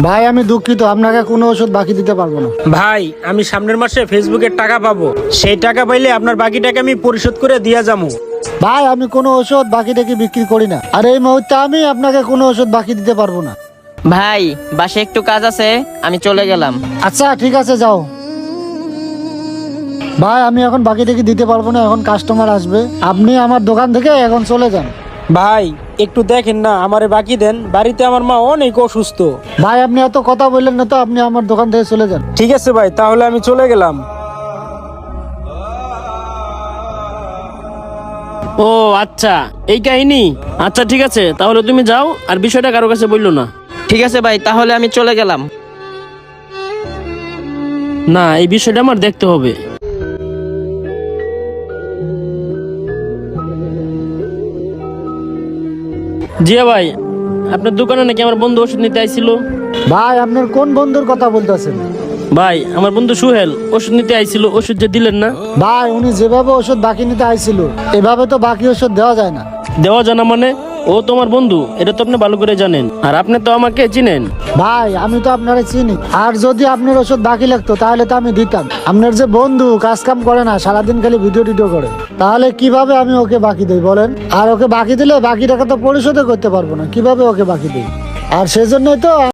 ভাই আমি দুঃখিত, আপনাকে কোনো ওষুধ বাকি দিতে পারবো না। ভাই আমি সামনের মাসে ফেসবুকের টাকা পাবো, সেই টাকা পাইলে আপনার বাকি টাকা আমি পরিশোধ করে দিয়া যাবো। ভাই আমি কোনো ওষুধ বাকি টাকি বিক্রি করি না, আর এই মুহূর্তে আমি আপনাকে কোনো ওষুধ বাকি দিতে পারবো না। ভাই বাসে একটু কাজ আছে, আমি চলে গেলাম। আচ্ছা ঠিক আছে, যাও। ভাই আমি এখন বাকি টাকি দিতে পারবো না, এখন কাস্টমার আসবে, আপনি আমার দোকান থেকে এখন চলে যান। ভাই একটু দেখেন না, আমারে বাকি দেন, বাড়িতে আমার মা অনেক অসুস্থ। ভাই আপনি এত কথা বললেন না তো, আপনি আমার দোকান থেকে চলে যান। ঠিক আছে ভাই, তাহলে আমি চলে গেলাম। ও আচ্ছা, এই কাহিনী। আচ্ছা ঠিক আছে, তাহলে তুমি যাও, আর বিষয়টা কারো কাছে বললো না। ঠিক আছে ভাই, তাহলে আমি চলে গেলাম। না, এই বিষয়টা আমার দেখতে হবে। জিয়া ভাই, আপনার দোকানে নাকি আমার বন্ধু ওষুধ নিতে আইছিল। ভাই আপনার কোন বন্ধুর কথা বলতেছেন? ভাই আমার বন্ধু সুহেল ওষুধ নিতে আইছিল, ওষুধ যে দিলেন না। ভাই উনি যেভাবে ওষুধ বাকি নিতে আইছিল, এভাবে তো বাকি ওষুধ দেওয়া যায় না। দেওয়া জানা মানে? ও তোমার বন্ধু, এটা তো আপনি ভালো করে জানেন, আর আপনি তো আমাকে চিনেন। ভাই আমি তো আপনারে চিনি, আর যদি আপনার ওষুধ বাকি লাগতো তাহলে তো আমি দিতাম। আপনার যে বন্ধু কাজ কাম করে না, সারাদিন খালি ভিডিও টিডিও করে, তাহলে কিভাবে আমি ওকে বাকি দেই বলেন? আর ওকে বাকি দিলে বাকি টাকা তো পরিশোধ করতে পারবো না, কিভাবে ওকে বাকি দিই? আর সেজন্যই তো